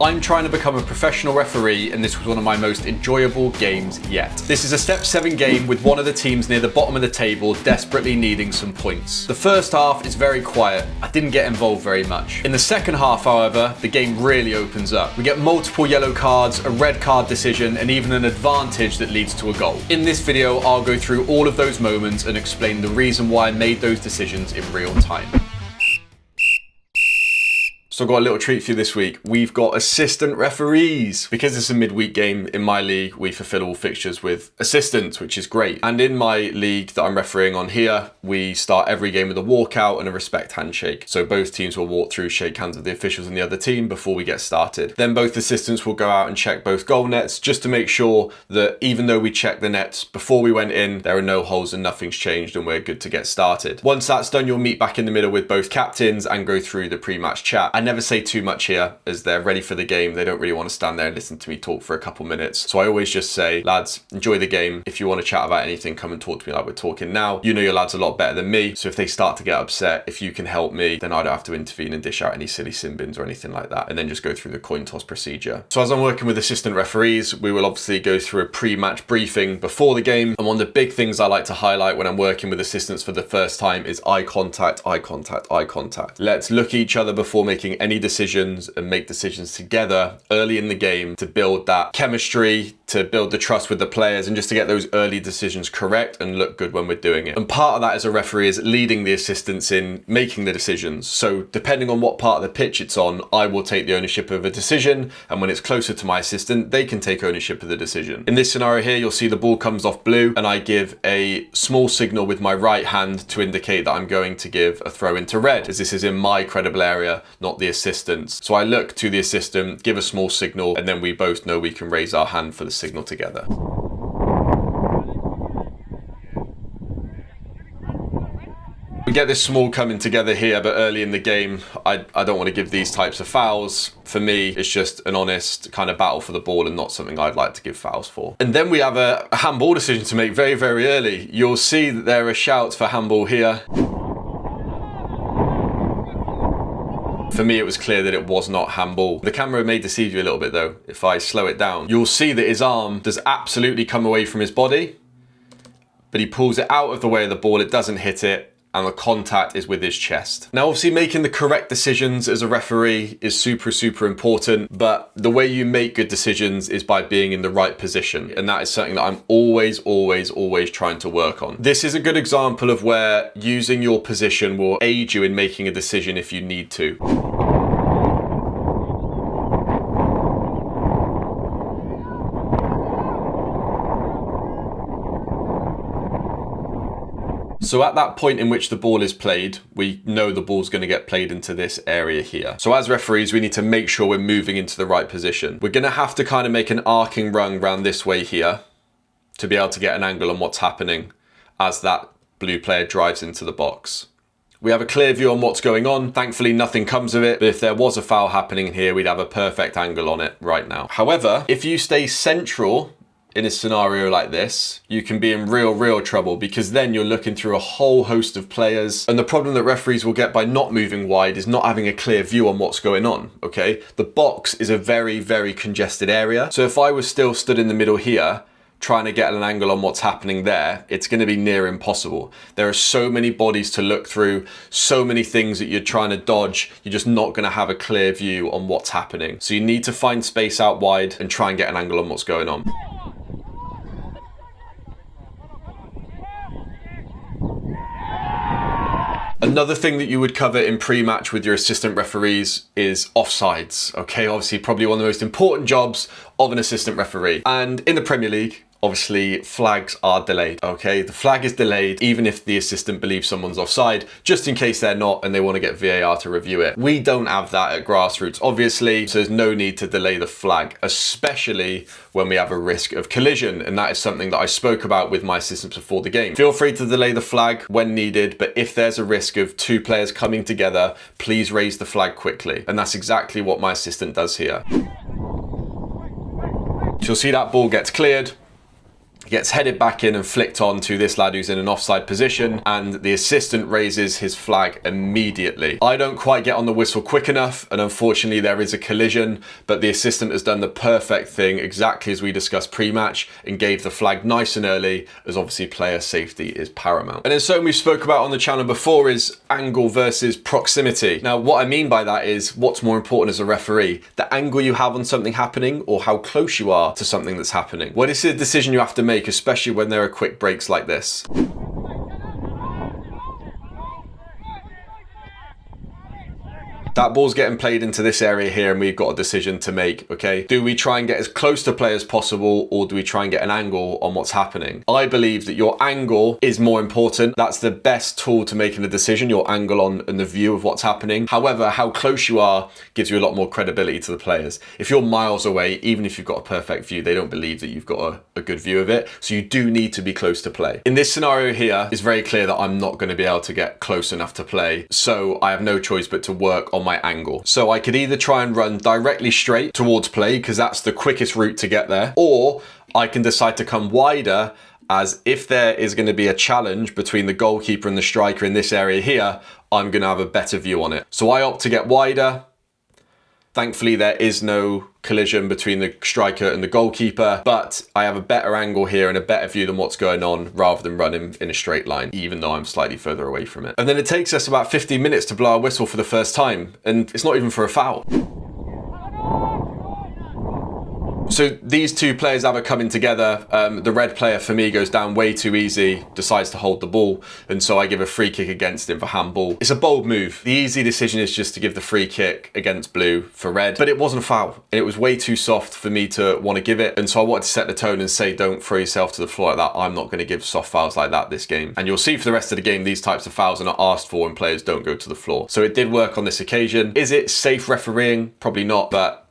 I'm trying to become a professional referee, and this was one of my most enjoyable games yet. This is a step 7 game with one of the teams near the bottom of the table desperately needing some points. The first half is very quiet. I didn't get involved very much. In the second half, however, the game really opens up. We get multiple yellow cards, a red card decision, and even an advantage that leads to a goal. In this video, I'll go through all of those moments and explain the reason why I made those decisions in real time. So I've got a little treat for you this week. We've got assistant referees. Because it's a midweek game in my league, we fulfill all fixtures with assistants, which is great. And in my league that I'm refereeing on here, we start every game with a walkout and a respect handshake. So both teams will walk through, shake hands with the officials in the other team before we get started. Then both assistants will go out and check both goal nets just to make sure that even though we checked the nets before we went in, there are no holes and nothing's changed and we're good to get started. Once that's done, you'll meet back in the middle with both captains and go through the pre-match chat. I never say too much here as they're ready for the game. They don't really want to stand there and listen to me talk for a couple minutes. So I always just say, lads, enjoy the game. If you want to chat about anything, come and talk to me like we're talking now. You know your lads a lot better than me. So if they start to get upset, if you can help me, then I don't have to intervene and dish out any silly sin bins or anything like that. And then just go through the coin toss procedure. So as I'm working with assistant referees, we will obviously go through a pre-match briefing before the game. And one of the big things I like to highlight when I'm working with assistants for the first time is eye contact, eye contact, eye contact. Let's look at each other before making any decisions and make decisions together early in the game to build that chemistry, to build the trust with the players, and just to get those early decisions correct and look good when we're doing it. And part of that as a referee is leading the assistants in making the decisions. So depending on what part of the pitch it's on, I will take the ownership of a decision, and when it's closer to my assistant, they can take ownership of the decision. In this scenario here, you'll see the ball comes off blue and I give a small signal with my right hand to indicate that I'm going to give a throw into red, as this is in my credible area, not the assistant's. So I look to the assistant, give a small signal, and then we both know we can raise our hand for the signal together. We get this small coming together here, but early in the game, I don't want to give these types of fouls. For me, it's just an honest kind of battle for the ball and not something I'd like to give fouls for. And then we have a handball decision to make very, very early. You'll see that there are shouts for handball here. For me, it was clear that it was not handball. The camera may deceive you a little bit though. If I slow it down, you'll see that his arm does absolutely come away from his body, but he pulls it out of the way of the ball. It doesn't hit it, and the contact is with his chest. Now, obviously making the correct decisions as a referee is super, super important, but the way you make good decisions is by being in the right position. And that is something that I'm always, always, always trying to work on. This is a good example of where using your position will aid you in making a decision if you need to. So at that point in which the ball is played, we know the ball's going to get played into this area here. So as referees, we need to make sure we're moving into the right position. We're going to have to kind of make an arcing run round this way here to be able to get an angle on what's happening as that blue player drives into the box. We have a clear view on what's going on. Thankfully, nothing comes of it, but if there was a foul happening here, we'd have a perfect angle on it right now. However, if you stay central in a scenario like this, you can be in real trouble, because then you're looking through a whole host of players. And the problem that referees will get by not moving wide is not having a clear view on what's going on, okay? The box is a very, very congested area. So if I was still stood in the middle here, trying to get an angle on what's happening there, it's going to be near impossible. There are so many bodies to look through, so many things that you're trying to dodge, you're just not going to have a clear view on what's happening. So you need to find space out wide and try and get an angle on what's going on. Another thing that you would cover in pre-match with your assistant referees is offsides. Okay, obviously probably one of the most important jobs of an assistant referee. And in the Premier League, obviously flags are delayed, okay? The flag is delayed even if the assistant believes someone's offside, just in case they're not and they want to get VAR to review it. We don't have that at Grassroots, obviously, so there's no need to delay the flag, especially when we have a risk of collision. And that is something that I spoke about with my assistants before the game. Feel free to delay the flag when needed, but if there's a risk of two players coming together, please raise the flag quickly. And that's exactly what my assistant does here. So you'll see that ball gets cleared. gets headed back in and flicked on to this lad who's in an offside position, and the assistant raises his flag immediately. I don't quite get on the whistle quick enough, and unfortunately there is a collision, but the assistant has done the perfect thing, exactly as we discussed pre-match, and gave the flag nice and early, as obviously player safety is paramount. And then something we spoke about on the channel before is angle versus proximity. Now what I mean by that is, what's more important as a referee, the angle you have on something happening or how close you are to something that's happening? Well, this is a decision you have to make, especially when there are quick breaks like this. That ball's getting played into this area here, and we've got a decision to make, okay? Do we try and get as close to play as possible, or do we try and get an angle on what's happening? I believe that your angle is more important. That's the best tool to making a decision, your angle on and the view of what's happening. However, how close you are gives you a lot more credibility to the players. If you're miles away, even if you've got a perfect view, they don't believe that you've got a good view of it. So you do need to be close to play. In this scenario here, it's very clear that I'm not going to be able to get close enough to play. So I have no choice but to work on my angle. So I could either try and run directly straight towards play, because that's the quickest route to get there, or I can decide to come wider, as if there is going to be a challenge between the goalkeeper and the striker in this area here, I'm going to have a better view on it. So I opt to get wider. Thankfully, there is no collision between the striker and the goalkeeper, but I have a better angle here and a better view than what's going on, rather than running in a straight line, even though I'm slightly further away from it. And then it takes us about 15 minutes to blow our whistle for the first time, and it's not even for a foul. So these two players have it coming together. The red player for me goes down way too easy, decides to hold the ball, and so I give a free kick against him for handball. It's a bold move. The easy decision is just to give the free kick against blue for red, but it wasn't a foul. It was way too soft for me to want to give it, and so I wanted to set the tone and say, don't throw yourself to the floor like that. I'm not going to give soft fouls like that this game. And you'll see for the rest of the game, these types of fouls are not asked for when players don't go to the floor. So it did work on this occasion. Is it safe refereeing? Probably not, but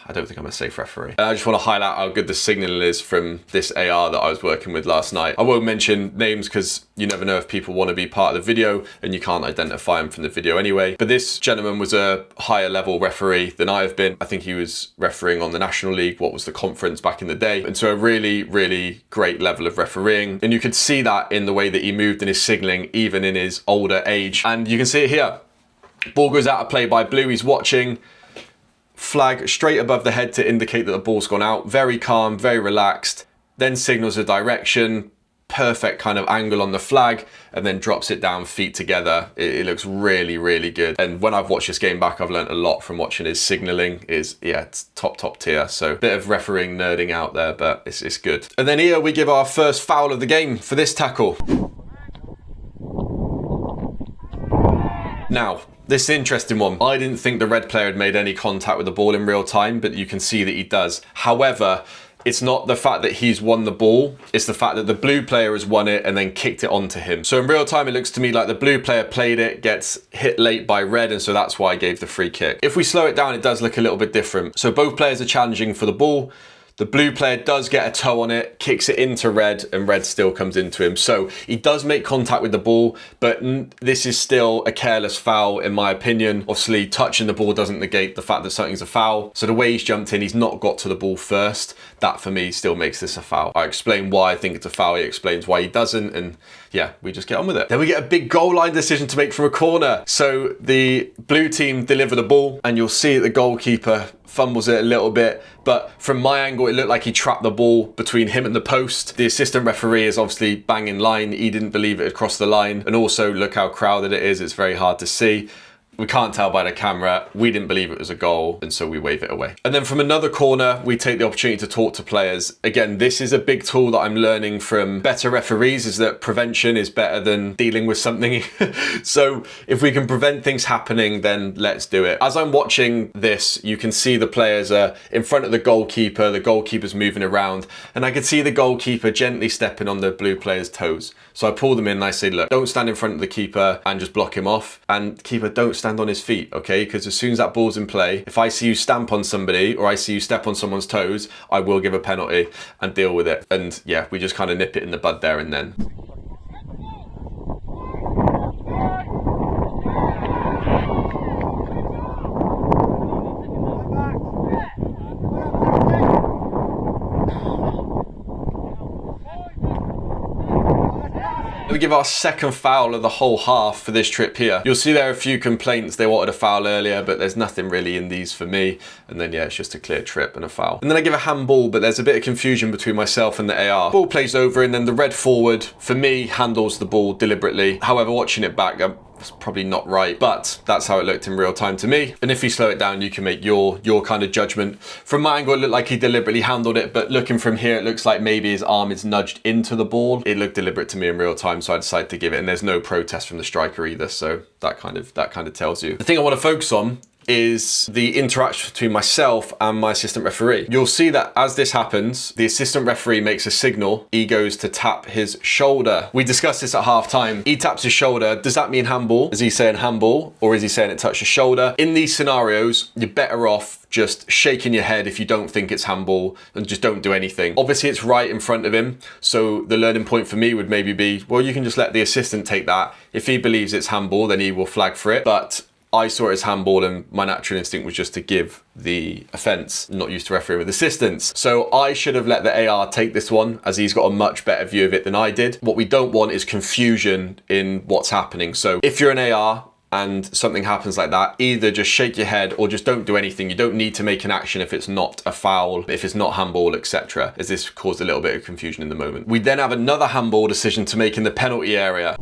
I don't think I'm a safe referee. And I just want to highlight how good the signalling is from this AR that I was working with last night. I won't mention names because you never know if people want to be part of the video and you can't identify them from the video anyway. But this gentleman was a higher level referee than I have been. I think he was refereeing on the National League, what was the conference back in the day. And so a really, really great level of refereeing. And you could see that in the way that he moved in his signalling, even in his older age. And you can see it here. Ball goes out of play by blue, he's watching. Flag straight above the head to indicate that the ball's gone out. Very calm, very relaxed. Then signals a direction, perfect kind of angle on the flag, and then drops it down, feet together. It looks really, really good. And when I've watched this game back, I've learned a lot from watching his signalling. It's top tier. So bit of refereeing nerding out there, but it's good. And then here we give our first foul of the game for this tackle. Now, this is an interesting one. I didn't think the red player had made any contact with the ball in real time, but you can see that he does. However, it's not the fact that he's won the ball, it's the fact that the blue player has won it and then kicked it onto him. So in real time, it looks to me like the blue player played it, gets hit late by red, and so that's why I gave the free kick. If we slow it down, it does look a little bit different. So both players are challenging for the ball. The blue player does get a toe on it, kicks it into red, and red still comes into him. So he does make contact with the ball, but this is still a careless foul in my opinion. Obviously, touching the ball doesn't negate the fact that something's a foul. So the way he's jumped in, he's not got to the ball first. That for me still makes this a foul. I explain why I think it's a foul, he explains why he doesn't, and yeah, we just get on with it. Then we get a big goal line decision to make from a corner. So the blue team deliver the ball, and you'll see the goalkeeper fumbles it a little bit, but from my angle it looked like he trapped the ball between him and the post. The assistant referee is obviously bang in line, he didn't believe it had crossed the line, and also look how crowded it is, it's very hard to see. We can't tell by the camera. We didn't believe it was a goal, and so we wave it away. And then from another corner, we take the opportunity to talk to players. Again, this is a big tool that I'm learning from better referees, is that prevention is better than dealing with something. So if we can prevent things happening, then let's do it. As I'm watching this, you can see the players are in front of the goalkeeper's moving around, and I can see the goalkeeper gently stepping on the blue player's toes. So I pull them in and I say, look, don't stand in front of the keeper and just block him off. And keeper, don't stand on his feet, okay? Because as soon as that ball's in play, if I see you stamp on somebody or I see you step on someone's toes, I will give a penalty and deal with it. And yeah, we just kind of nip it in the bud there and then. we give our second foul of the whole half for this trip here. You'll see there are a few complaints. They wanted a foul earlier, but there's nothing really in these for me. And then, yeah, it's just a clear trip and a foul. And then I give a handball, but there's a bit of confusion between myself and the AR. Ball plays over, and then the red forward, for me, handles the ball deliberately. However, watching it back, it's probably not right, but that's how it looked in real time to me. And if you slow it down, you can make your kind of judgment. From my angle, it looked like he deliberately handled it, but looking from here, it looks like maybe his arm is nudged into the ball. It looked deliberate to me in real time, so I decided to give it, and there's no protest from the striker either, so that kind of tells you. The thing I want to focus on is the interaction between myself and my assistant referee. You'll see that as this happens, the assistant referee makes a signal. He goes to tap his shoulder. We discussed this at half time. He taps his shoulder. Does that mean handball? Is he saying handball, or is he saying it touched the shoulder? In these scenarios, you're better off just shaking your head if you don't think it's handball, and just don't do anything. Obviously, it's right in front of him, so the learning point for me would maybe be, well, you can just let the assistant take that. If he believes it's handball, then he will flag for it. But I saw it as handball, and my natural instinct was just to give the offence. Not used to refereeing with assistants. So I should have let the AR take this one, as he's got a much better view of it than I did. What we don't want is confusion in what's happening. So if you're an AR and something happens like that, either just shake your head or just don't do anything. You don't need to make an action if it's not a foul, if it's not handball, etc., as this caused a little bit of confusion in the moment. We then have another handball decision to make in the penalty area.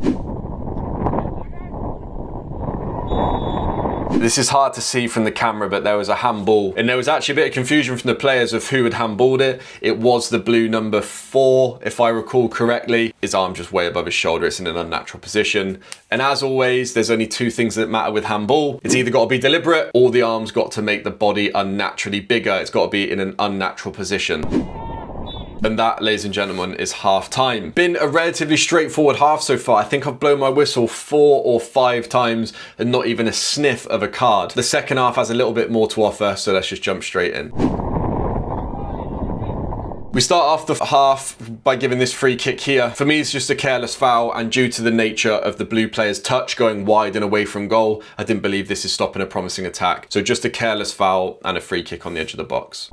This is hard to see from the camera, but there was a handball, and there was actually a bit of confusion from the players of who had handballed it. It was the blue number 4, if I recall correctly. His arm just way above his shoulder. It's in an unnatural position. And as always, there's only two things that matter with handball. It's either got to be deliberate, or the arm's got to make the body unnaturally bigger. It's got to be in an unnatural position. And that, ladies and gentlemen, is half time. Been a relatively straightforward half so far. I think I've blown my whistle 4 or 5 times and not even a sniff of a card. The second half has a little bit more to offer, so let's just jump straight in. We start off the half by giving this free kick here. For me, it's just a careless foul, and due to the nature of the blue player's touch going wide and away from goal, I didn't believe this is stopping a promising attack. So just a careless foul and a free kick on the edge of the box.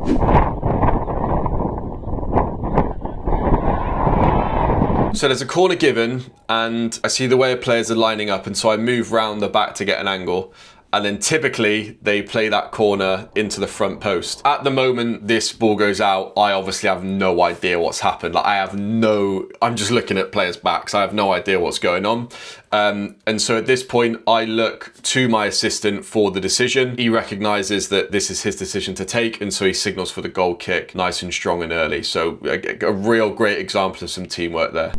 So there's a corner given, and I see the way players are lining up, and so I move round the back to get an angle. And then typically they play that corner into the front post. At the moment this ball goes out, I obviously have no idea what's happened. Like I'm just looking at players' backs. I have no idea what's going on. And so at this point, I look to my assistant for the decision. He recognizes that this is his decision to take, and so he signals for the goal kick nice and strong and early. So a real great example of some teamwork there.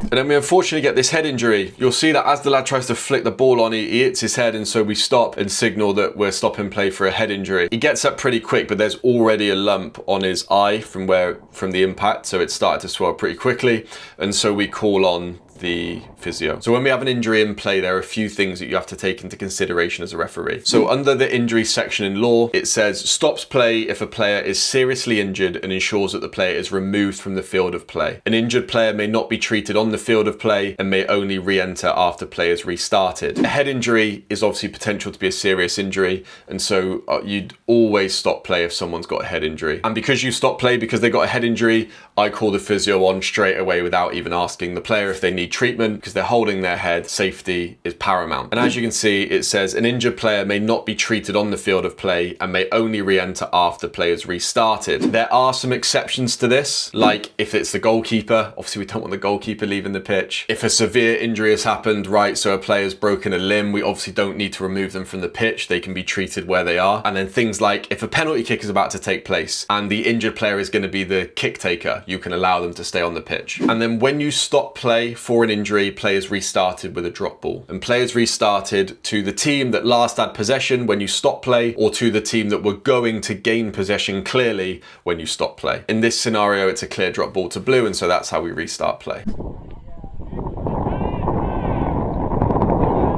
And then we unfortunately get this head injury. You'll see that as the lad tries to flick the ball on, he hits his head, and so we stop and signal that we're stopping play for a head injury. He gets up pretty quick, but there's already a lump on his eye from the impact, so it started to swell pretty quickly, and so we call on the physio. So when we have an injury in play, there are a few things that you have to take into consideration as a referee. So under the injury section in law, it says stops play if a player is seriously injured and ensures that the player is removed from the field of play. An injured player may not be treated on the field of play and may only re-enter after play is restarted. A head injury is obviously potential to be a serious injury, and so you'd always stop play if someone's got a head injury. And because you stop play because they got a head injury, I call the physio on straight away without even asking the player if they need treatment, because they're holding their head. Safety is paramount. And as you can see, it says an injured player may not be treated on the field of play and may only re-enter after play is restarted. There are some exceptions to this, like if it's the goalkeeper. Obviously we don't want the goalkeeper leaving the pitch. If a severe injury has happened, right, so a player's broken a limb, we obviously don't need to remove them from the pitch. They can be treated where they are. And then things like if a penalty kick is about to take place and the injured player is going to be the kick taker, you can allow them to stay on the pitch. And then when you stop play for an injury, play is restarted with a drop ball. And play is restarted to the team that last had possession when you stop play, or to the team that were going to gain possession clearly when you stop play. In this scenario, it's a clear drop ball to blue, and so that's how we restart play.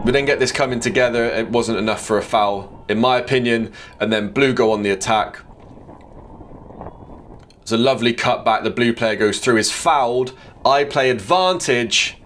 We then get this coming together. It wasn't enough for a foul, in my opinion, and then blue go on the attack. It's a lovely cutback. The blue player goes through, is fouled. I play advantage,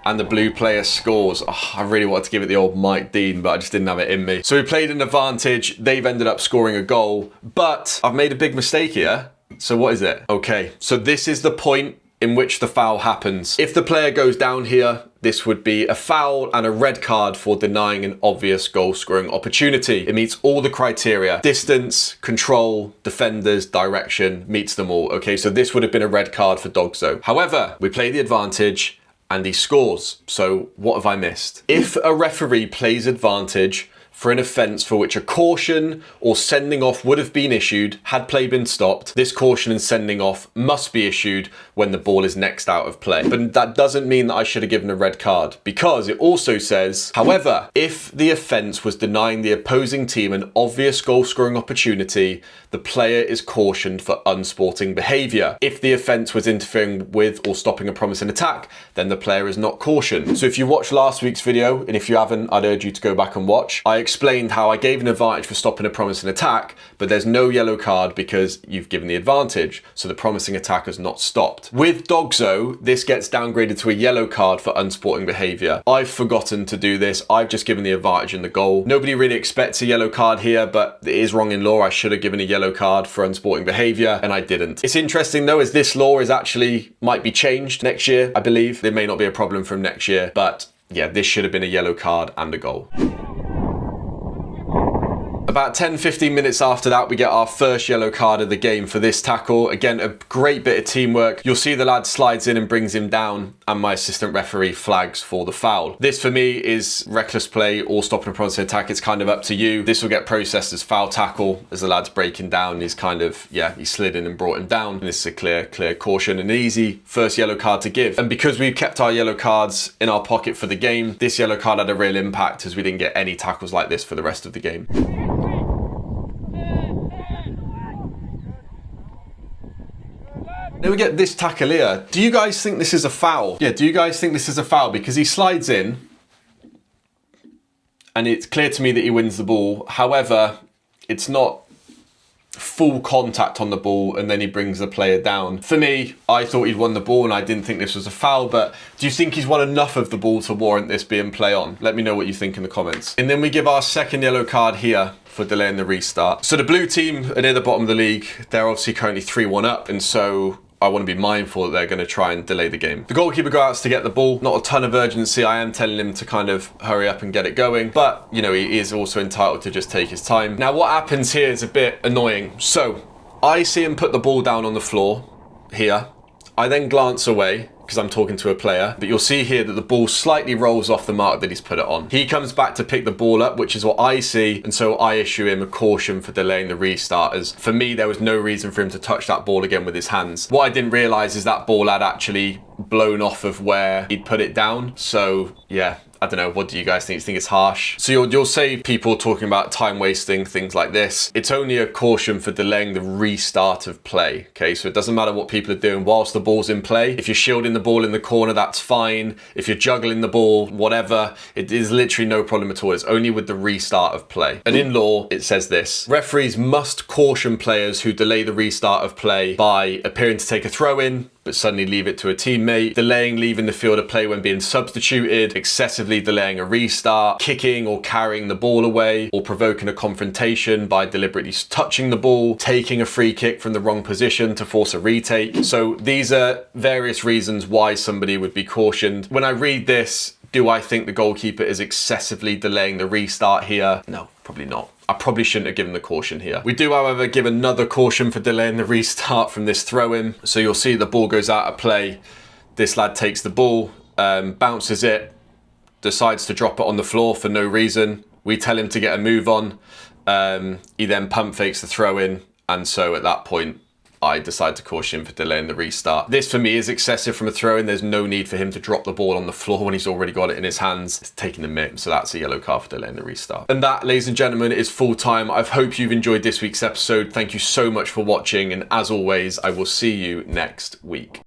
and the blue player scores. Oh, I really wanted to give it the old Mike Dean, but I just didn't have it in me. So we played an advantage. They've ended up scoring a goal, but I've made a big mistake here. So what is it? Okay, so this is the point in which the foul happens. If the player goes down here, this would be a foul and a red card for denying an obvious goal scoring opportunity. It meets all the criteria. Distance, control, defenders, direction, meets them all. Okay, so this would have been a red card for Dogzo. However, we play the advantage and he scores. So what have I missed? If a referee plays advantage for an offence for which a caution or sending off would have been issued had play been stopped, this caution and sending off must be issued when the ball is next out of play. But that doesn't mean that I should have given a red card, because it also says, however, if the offence was denying the opposing team an obvious goal scoring opportunity, the player is cautioned for unsporting behaviour. If the offence was interfering with or stopping a promising attack, then the player is not cautioned. So if you watched last week's video, and if you haven't, I'd urge you to go back and watch. I explained how I gave an advantage for stopping a promising attack, but there's no yellow card because you've given the advantage, so the promising attack has not stopped. With Dogzo, this gets downgraded to a yellow card for unsporting behaviour. I've forgotten to do this. I've just given the advantage in the goal. Nobody really expects a yellow card here, but it is wrong in law. I should have given a yellow card for unsporting behaviour, and I didn't. It's interesting though, as this law is actually might be changed next year, I believe. There may not be a problem from next year, but yeah, this should have been a yellow card and a goal. About 10-15 minutes after that, we get our first yellow card of the game for this tackle. Again, a great bit of teamwork. You'll see the lad slides in and brings him down, and my assistant referee flags for the foul. This for me is reckless play or stopping a promising attack. It's kind of up to you. This will get processed as foul tackle as the lad's breaking down. He's kind of, yeah, he slid in and brought him down. And this is a clear caution, an easy first yellow card to give. And because we've kept our yellow cards in our pocket for the game, this yellow card had a real impact as we didn't get any tackles like this for the rest of the game. Then we get this tackle here. Do you guys think this is a foul? Yeah, do you guys think this is a foul? Because he slides in and it's clear to me that he wins the ball. However, it's not full contact on the ball and then he brings the player down. For me, I thought he'd won the ball and I didn't think this was a foul, but do you think he's won enough of the ball to warrant this being play on? Let me know what you think in the comments. And then we give our second yellow card here for delaying the restart. So the blue team are near the bottom of the league. They're obviously currently 3-1 up, and so I want to be mindful that they're going to try and delay the game. The goalkeeper goes out to get the ball. Not a ton of urgency. I am telling him to kind of hurry up and get it going. But, you know, he is also entitled to just take his time. Now, what happens here is a bit annoying. So, I see him put the ball down on the floor here. I then glance away because I'm talking to a player, but you'll see here that the ball slightly rolls off the mark that he's put it on. He comes back to pick the ball up, which is what I see, and so I issue him a caution for delaying the restart, as for me there was no reason for him to touch that ball again with his hands. What I didn't realise is that ball had actually blown off of where he'd put it down, so yeah. I don't know, what do you guys think? Do you think it's harsh? So you'll say people talking about time wasting, things like this. It's only a caution for delaying the restart of play, okay? So it doesn't matter what people are doing whilst the ball's in play. If you're shielding the ball in the corner, that's fine. If you're juggling the ball, whatever, it is literally no problem at all. It's only with the restart of play. And in law, it says this: referees must caution players who delay the restart of play by appearing to take a throw in, but suddenly leave it to a teammate, delaying leaving the field of play when being substituted, excessively delaying a restart, kicking or carrying the ball away, or provoking a confrontation by deliberately touching the ball, taking a free kick from the wrong position to force a retake. So these are various reasons why somebody would be cautioned. When I read this, do I think the goalkeeper is excessively delaying the restart here? No, probably not. I probably shouldn't have given the caution here. We do, however, give another caution for delaying the restart from this throw-in. So you'll see the ball goes out of play. This lad takes the ball, bounces it, decides to drop it on the floor for no reason. We tell him to get a move on. He then pump fakes the throw-in, and so at that point, I decide to caution him for delaying the restart. This for me is excessive from a throw-in. There's no need for him to drop the ball on the floor when he's already got it in his hands. It's taking the mitt, so that's a yellow card for delaying the restart. And that, ladies and gentlemen, is full time. I hope you've enjoyed this week's episode. Thank you so much for watching, and as always, I will see you next week.